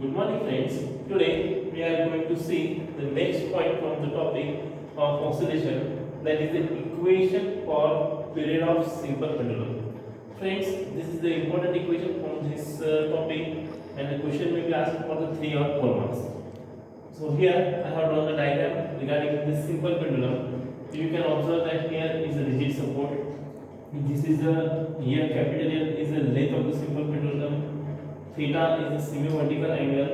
Good morning friends. Today we are going to see the next point from the topic of oscillation, that is the equation for period of simple pendulum. Friends, this is the important equation from this topic, and the question may be asked for the 3 or 4 marks. So here I have drawn the diagram regarding this simple pendulum. You can observe that here is a rigid support. This is the here capital L is the length of the simple pendulum. Theta is the semi-vertical angle,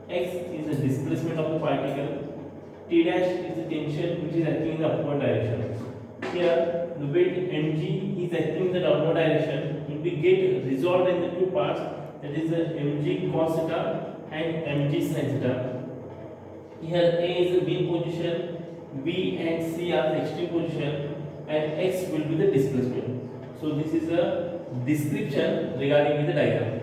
x is the displacement of the particle, t dash is the tension which is acting in the upward direction. Here the weight mg is acting in the downward direction. It will get resolved in the two parts, that is the mg cos theta and mg sin theta. Here A is the mean position, B and C are the extreme position, and x will be the displacement. So this is a description regarding the diagram.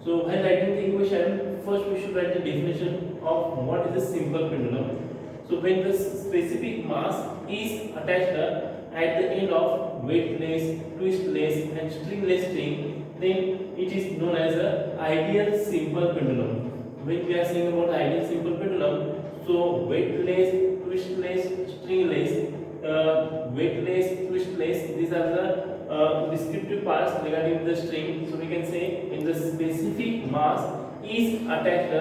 So while writing the equation, first we should write the definition of what is a simple pendulum. So when the specific mass is attached at the end of weightless, twistless and stringless string, then it is known as a ideal simple pendulum. When we are saying about ideal simple pendulum, so weightless, twistless, stringless, these are the descriptive parts regarding the string. So we can say in the specific mass is attached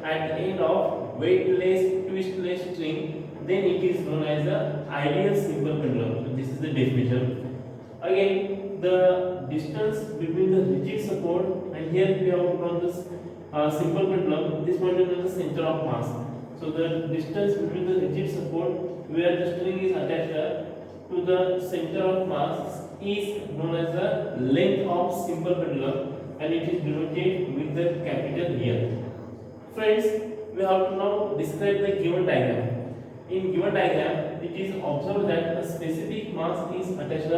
at the end of weightless, twistless string, then it is known as the ideal simple pendulum. So this is the definition. Again, the distance between the rigid support, and here we have drawn this simple pendulum. This point is the center of mass. So the distance between the rigid support where the string is attached to the center of mass is known as the length of simple pendulum, and it is denoted with the capital here. Friends, we have to now describe the given diagram. In given diagram, it is observed that a specific mass is attached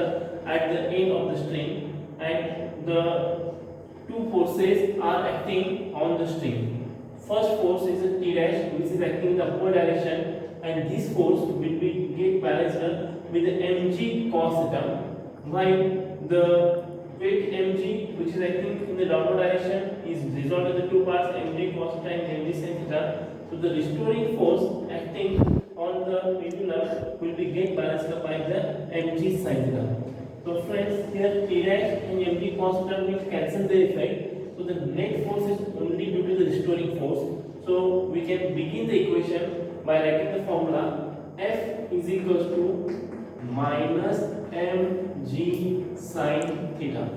at the end of the string, and the two forces are acting on the string. First force is a T dash which is acting in the upward direction, and this force will be get balanced with the mg cos theta, while the weight mg which is acting in the downward direction is resolved into two parts, mg cos theta and mg sin theta. So the restoring force acting on the pendulum will be get balanced by the mg sin theta. So friends, here T dash and mg cos theta will cancel their effect. So the net force is only due to the restoring force. So we can begin the equation by writing the formula F is equals to minus mg sin theta.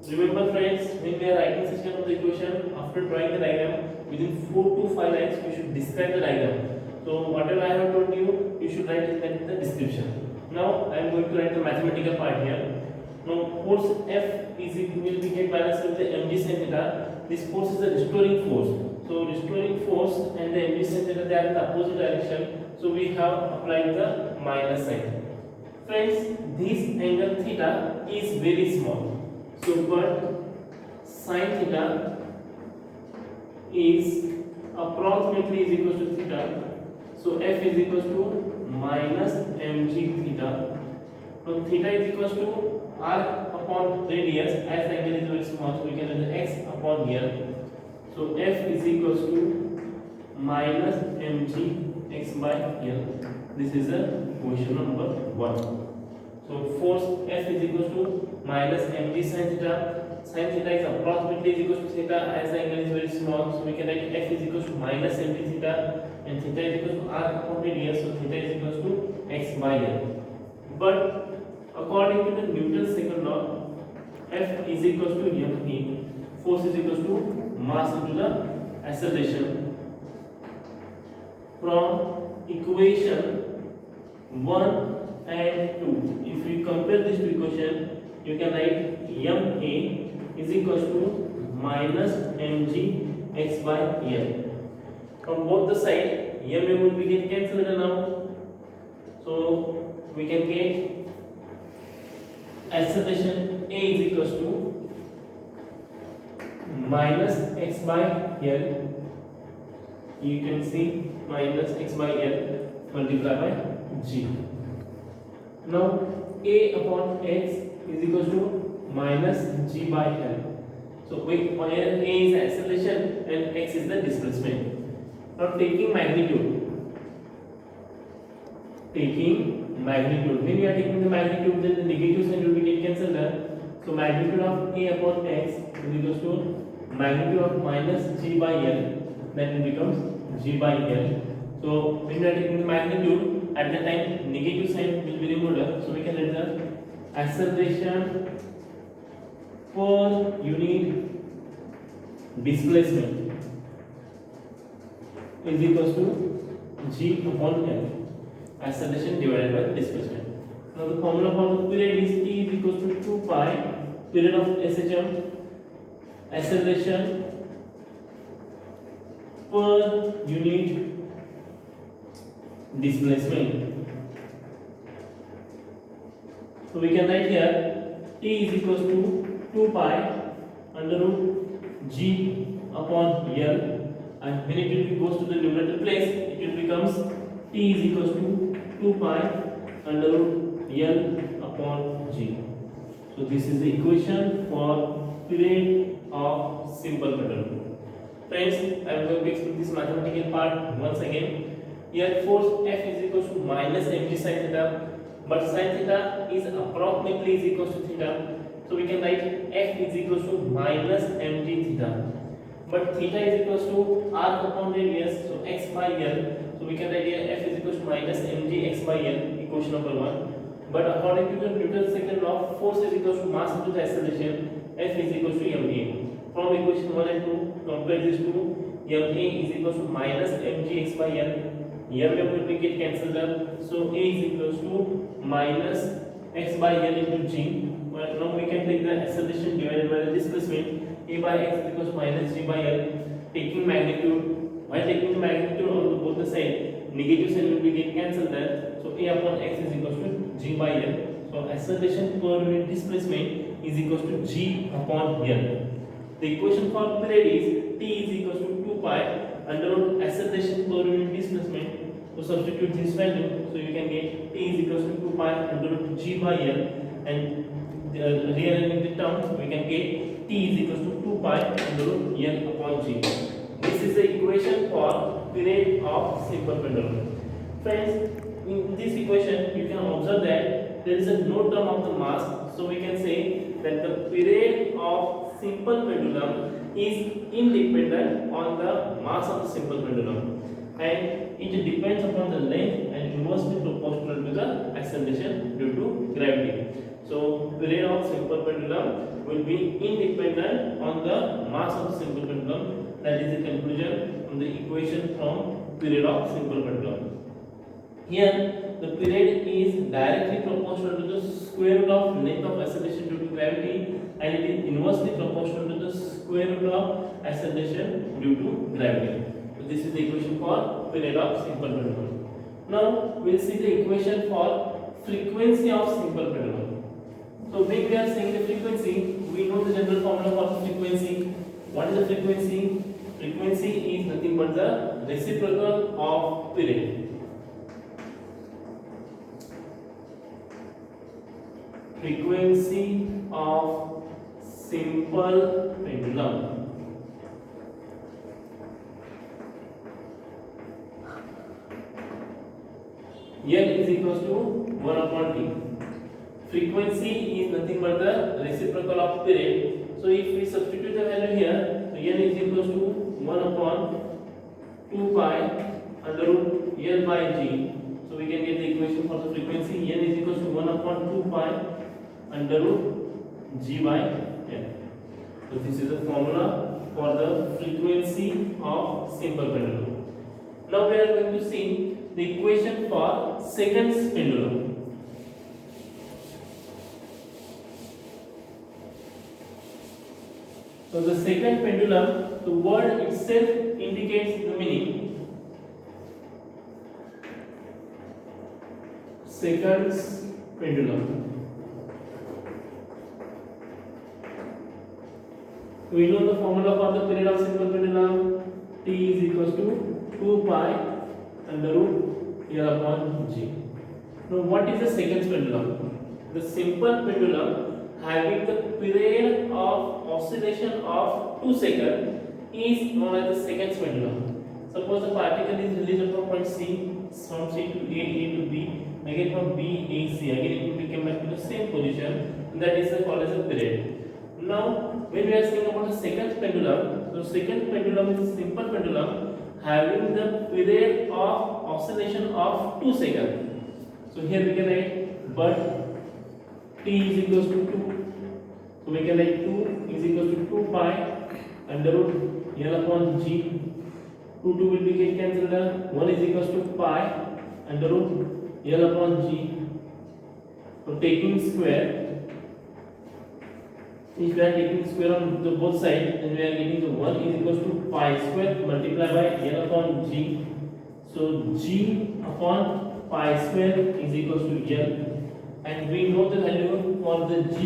Remember friends, when we are writing such kind of the equation, after drawing the diagram, within 4 to 5 lines we should describe the diagram. So whatever I have told you, you should write it in the description. Now I am going to write the mathematical part here. Now force F is will be get balanced with the mg sin theta. This force is the restoring force. So restoring force and the mg sin theta, they are in the opposite direction. So we have applied the minus sign. Friends, this angle theta is very small. So but sin theta is approximately is equal to theta. So F is equal to minus mg theta. Now theta is equal to r upon radius, as the angle is very small, so we can write the x upon here. So F is equal to minus mg x by here. This is the question number 1. So force F is equal to minus mg sin theta. Sin theta is approximately is equal to theta, as the angle is very small, so we can write F is equal to minus mg theta, and theta is equal to r upon radius, so theta is equal to x by here. But according to the Newton's second law, F is equal to ma, force is equal to mass into the acceleration. From equation 1 and 2, if we compare this to equation, you can write ma is equal to minus mg x by l. From both the side, ma will be get cancelled now, so we can get acceleration A is equal to minus x by l. You can see minus x by l multiplied by g. Now A upon x is equal to minus g by l. So where a is acceleration and x is the displacement. Now taking magnitude. When we are taking the magnitude, then the negative sign will be get cancelled there. So magnitude of a upon x is equals to magnitude of minus g by l, that will becomes g by l. So when we are taking the magnitude, at the time negative sign will be removed, so we can write the acceleration per unit displacement is equals to g upon l, acceleration divided by displacement. Now the formula for the period is t is equals to 2 pi period of SHM, acceleration per unit displacement. So we can write here t is equals to 2 pi under root g upon l, and when it goes to the numerator place, it will becomes t is equals to 2 pi under root l upon g. So this is the equation for period of simple pendulum. Friends, I am going to explain this mathematical part once again. Here force F is equals to minus mg sin theta, but sin theta is approximately is equals to theta. So we can write F is equals to minus mg theta. But theta is equals to r upon radius, so x by l. So we can write here F is equals to minus mg x by l, equation number 1. But according to the Newton's second law, force is equals to mass into the acceleration, F is equals to ma. From equation 1 and 2, compare these two, ma is equals to minus mg x by l. Here will be get cancelled up, so a is equals to minus x by l into g. But now we can take the acceleration divided by the displacement. A by x is equals to minus g by l. Taking magnitude, while taking the magnitude on both the side, negative sign will be get cancelled there. So a upon x is equals to g by l. So acceleration per unit displacement is equals to g upon l. The equation for period is t is equals to 2 pi under root acceleration per unit displacement. So substitute this value, so you can get t is equals to 2 pi under root g by l, and rearranging the terms, we can get t is equals to 2 pi under root l upon g. This is the equation for period of simple pendulum. Friends, in this equation you can observe that there is a no term of the mass, so we can say that the period of simple pendulum is independent on the mass of the simple pendulum, and it depends upon the length and inversely proportional to the acceleration due to gravity. So period of simple pendulum will be independent on the mass of the simple pendulum. That is the conclusion from the equation from period of simple pendulum. Here the period is directly proportional to the square root of length of acceleration due to gravity, and it is inversely proportional to the square root of acceleration due to gravity. So this is the equation for period of simple pendulum. Now we will see the equation for frequency of simple pendulum. So when we are saying the frequency, we know the general formula for frequency. What is the frequency? Frequency is nothing but the reciprocal of period. Frequency of simple pendulum. L is equals to 1 upon t. Frequency is nothing but the reciprocal of period. So if we substitute the value here, so N is equals to 1 upon 2 pi under root L by G. So we can get the equation for the frequency. N is equals to 1 upon 2 pi under root G by N. So this is the formula for the frequency of simple pendulum. Now we are going to see the equation for seconds pendulum. So the second pendulum, the word itself indicates the meaning. Seconds pendulum. We know the formula for the period of simple pendulum. T is equals to 2 pi under root L upon G. Now what is the seconds pendulum? The simple pendulum having the period of oscillation of 2 seconds is known as the seconds pendulum. Suppose the particle is released from point C, from C to A to B, again from B, A, C, again it will become back to the same position, and that is called as a period. Now, when we are saying about the seconds pendulum, so second pendulum is a simple pendulum having the period of oscillation of 2 seconds. So here we can write, but T is equals to 2. So we can write 2 is equals to 2 pi under root L upon G. 2 will be cancelled out. 1 is equals to pi under root L upon G. So taking square, if we are taking square on the both sides, then we are getting the 1 is equals to pi square multiplied by L upon G. So G upon pi square is equals to L. And we know the value for the G,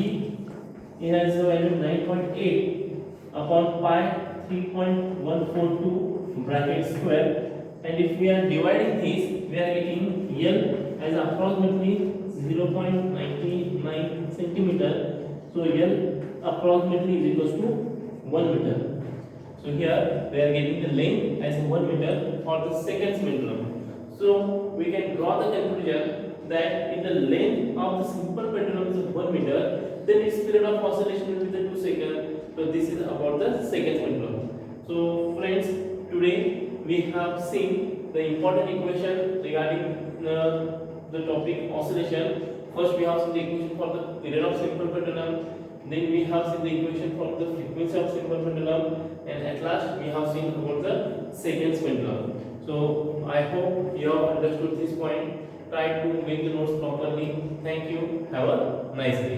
it has a value 9.8 upon pi 3.142 bracket square. And if we are dividing this, we are getting L as approximately 0.99 centimeter. So L approximately is equals to 1 meter. So here we are getting the length as 1 meter for the seconds pendulum. So we can draw the conclusion that if the length of the simple pendulum is 1 meter, then its period of oscillation will be the 2 seconds. So this is about the seconds pendulum. So friends, today we have seen the important equation regarding the topic oscillation. First we have seen the equation for the period of simple pendulum, then we have seen the equation for the frequency of simple pendulum, and at last we have seen about the seconds pendulum. So I hope you have understood this point. Try to make the notes properly. Thank you. Have a nice day.